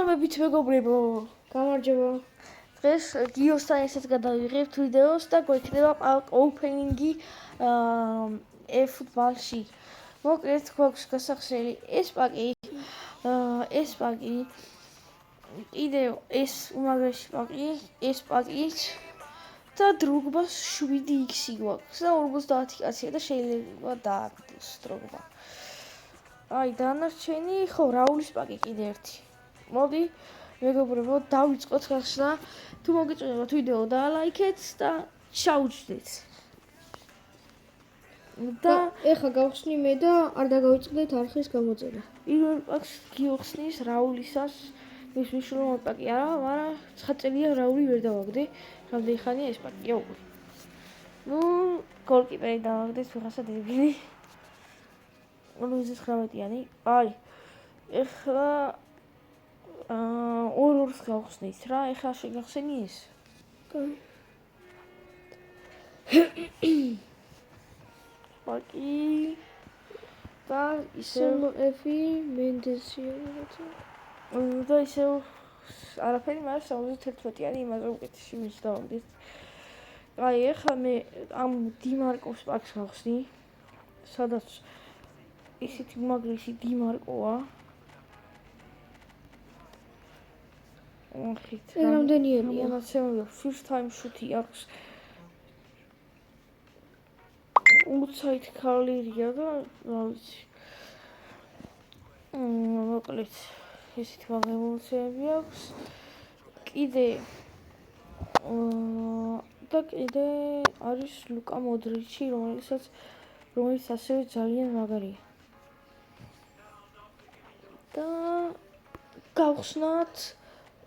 მოგესალმებით მეგობრებო. გამარჯობა. დღეს გიოსთან ერთად გადავიღებთ ვიდეოს და გვექნება ოპენინგი eFootball-ში. მოკლედ გვაქვს გასახსნელი ეს პაკი კიდევ ეს უმაღლესი პაკი, ეს პაკიც და დროგბას 7x გვაქვს და 50 კაცია და შეიძლება დააგდოს დროგბა. აი დანარჩენი ხო რაულის პაკი კიდე ერთი. მოდი მეგობრებო დავიწყოთ გახსნა. თუ მოგეწონებათ ვიდეო დალაიქეთ და ჩაუჯდეთ. და ეხა გავხსნი მე და არ დაგავიწყდეთ არხის გამოწენა. პირველ პაკს გიოხსნის რაულისას მის მნიშვნელოვანი პაკი არა, მაგრამ 9 წელია რაული ვერ დავაგდე. რამდენი ხანია ეს პაკია უკვე. ნუ გოლკიპერი დავაგდეთ ვიღაცა დებილი. 59-იანი. აი ეხლა ორ-ორს გავხსნით რა, ეხლა შეგახსენი ეს. პაკი და ისევ F-ი მენდესია რაღაცა. და ისევ არაფერი, მაგრამ 71-იანი იმაზე უკეთესი ვის დავაგდეთ. აი ეხლა მე ამ დიმარკოს პაკს გავხსნი, სადაც ისეთი უმაღლესი დიმარკოა. ახით რამდენიანია? მონაცემები first time shoot-ი აქვს. უცაით ქალერია და რა ვიცი. მოკლედ ესეთი მონაცემები აქვს. კიდე არის ლუკა მოდრიჩი, რომელიც ასევე ძალიან მაგარია. და გავხსნათ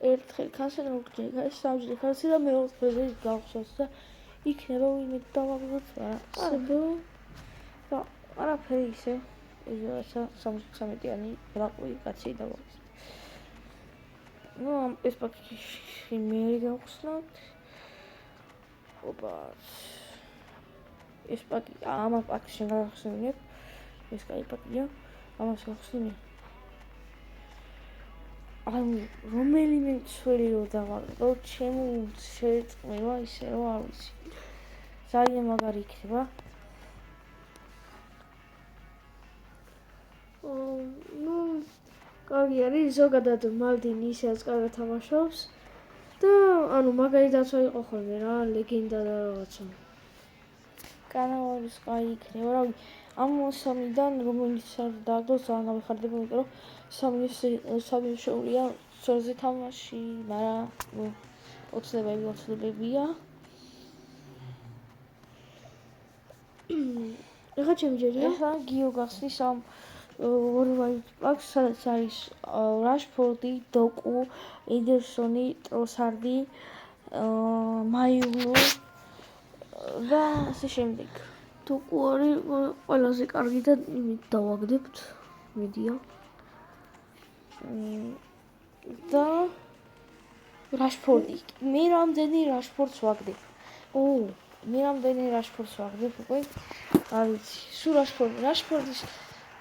ერთხელ კანსელი მოგჭირდა, სამჯერ კანსელი და მეოთხეზე გავხსნათ და იქნება ვინმე დავაგდოთ რა. და არაფერი ისე რაღაცა 73-იანი რაყვი კაცი დავაგდოთ. ნუ ეს პაკი მე გავხსნათ. ოპა. ეს პაკი ამ პაკს შეგახსენებ. ეს კაი პაკია. ამას გავხსნი. ანუ რომელიმე მცველი რო დავაგდო, ჩემო შეეწყმება ისე რომ არ ვიცი. ძალიან მაგარი იქნება. ნუ კარგი არის, ზოგადად მალდინი ისეაც კარგად თამაშობს და ანუ მაგარი დაცვა იყო ხოლმე რა, ლეგენდა და რაღაცა. კანავალის კაი იქნება, რავი, ამ მოსამიდან რომელიც არ დააგდოს ძალიან გამიხარდება, იმიტომ რომ სამი შეუულია სორზე თამაში, მაგრამ ნუ ოცნებებია. ეხლა ჩემი ჯერია. ეხლა გიო გახსნის ამ ორი პაკს, სადაც არის რაშფორდი, დოკუ, ედერსონი, ტროსარდი, მაიულო და ასე შემდეგ. დოკუ არის ყველაზე კარგი და იმით დავაგდებთ. მედია. და რაშფორდი. მე რამდენი რაშფორდს ვაგდებ. მე რამდენი რაშფორდს ვაგდებ უკვე. არ ვიცი. სულ რაშფორდის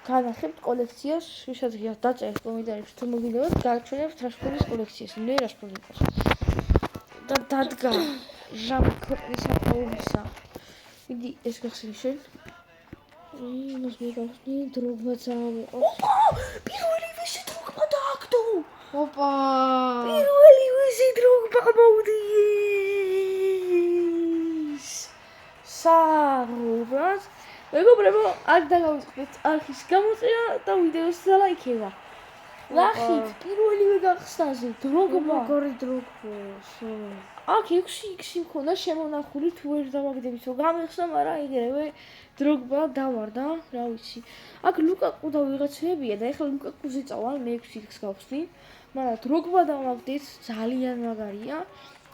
განახებთ კოლექციას, ვისაც დაწერთ კომენტარებში თუ მოგინდებათ, გააჩვენებთ რაშფორდის კოლექციას. მე რაშფორდი მყავს. და დადგა ჟამი ქვეყნის აპაობისა. მიდი ეს გახსნი შენ. იმას მიგახსნი, დროგბაც ამიყავს. ოპა! პირველი ვისი დროგბა დააგდო. ოპა! პირველი ვისი დროგბა მოვდის. საუბრად მეგობრებო, არ დაგავიწყდეთ არხის გამოწენა და ვიდეოს დალაიქება. ნახით, პირველივე გახსნაზე დროგბა. მაგარი დროგბას. აქ 6x მქონდა შემონახული, თუ ვერ დავაგდებით რომ გამიხსნა, მაგრამ ეგრევე დროგბა დავარდა, რა ვიცი. აქ ლუკაკუ და ვიღაცებია და ეხლა ლუკაკუზე წავალ, მე 6x გავხსნი, მაგრამ დროგბა დავაგდეთ, ძალიან მაგარია.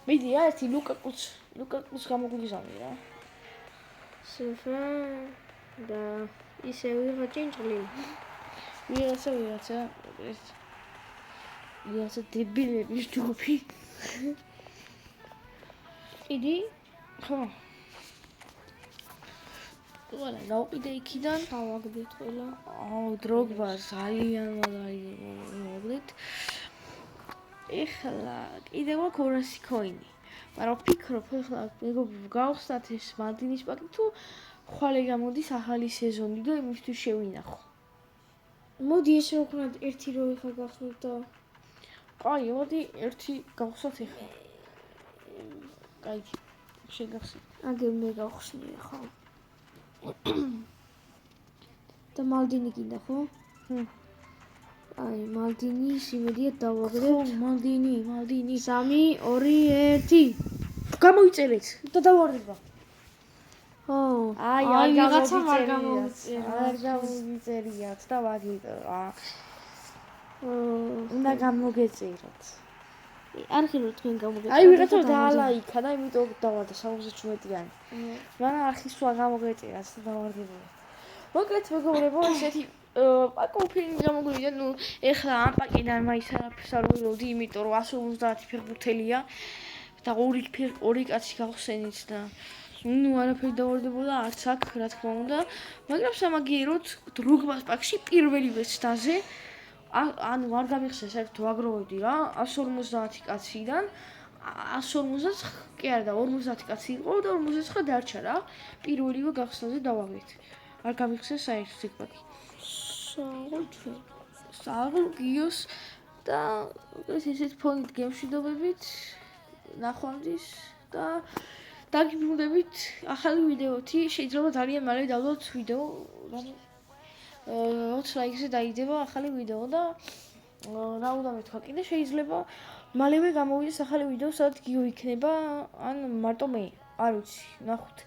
მიდი რა ერთი ლუკაკუს გამოგვიგზავნი რა. სოფა და ისე ვიღა ჭინჭლი. ვიღაცა დებილების ჯგუფი. იგი ხო. ყველა გავყიდე იქიდან, დავაგდეთ ყველა. დროგბა ძალიან მაგარი მოვაგდეთ. ეხლა კიდევ აქვს 200 coin-ი. მაგრამ ვფიქრობ, ეხლა მეგობრებო, გავხსნათ ეს მალდინის პაკი თუ ხვალე გამოდის ახალი სეზონი და იმისთვის შევინახო. მოდი ესე ვქნათ ერთი რო ეხლა გახსნათ და აი, მოდი ერთი გავხსნათ ეხლა. კაი, შეგახსნით. აგერ მე გავხსნი ხო? და მალდინი კიდე ხო? აი, მალდინის იმედია დავაგრებ. მალდინი. 3, 2, 1. გამოიწერეთ და დავარდება. ო, აი, ვიღაცამ არ არ გამოგიწერიათ და ვაგიტო. უნდა აა, გამოგეწეროთ. არ ხილო თქვენ გამოგეწერეთ. აი, ვიღაცა დაალაიქა და იმიტომ დავარდა 67-იანი. მაგრამ არხის სულ გამოგეწერათ და დავარდება. მოკლედ მეგობრებო, ესეთი პაკო ფილმი გამოგვივიდა, ნუ ეხლა ამ პაკიდან მაინც არაფერს არ ველოდი, იმიტომ რომ 150 ფეხბურთელია და ორი კაცი გავხსენით და ნუ არაფერი დავარდებოდა არც აქ, რა თქმა უნდა, მაგრამ სამაგიეროდ დროგბას პაკში პირველივე ცდაზე ანუ არ გამიხსენე საერთოდ ვაგროვებდი რა 150 კაციდან 150 კი არა და 50 კაცი იყო და 49 დარჩა რა პირველივე გახსნაზე დავაგეთ არ გამიხსენე საერთოდ ეგ პაკი საღოლ გიოს და ესეთ ფონით გემშვიდობებით ნახვამდის და დაგიბრუნდებით ახალი ვიდეოთი შეიძლება ძალიან მალე დავდოთ ვიდეო 20 ლაიქზე დაიდება ახალი ვიდეო და რა უნდა მეთქვა კიდე შეიძლება მალევე გამოვიდეს ახალი ვიდეო სადაც გიო იქნება ან მარტო მე არ ვიცი ნახოთ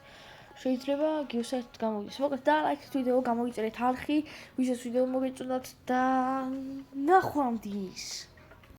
შეიძლება გიო საერთოდ გამოვიდეს მოკლედ და ლაიქეთ ვიდეო გამოიწერეთ არხი ვისაც ვიდეო მოგეწონათ და ნახვამდის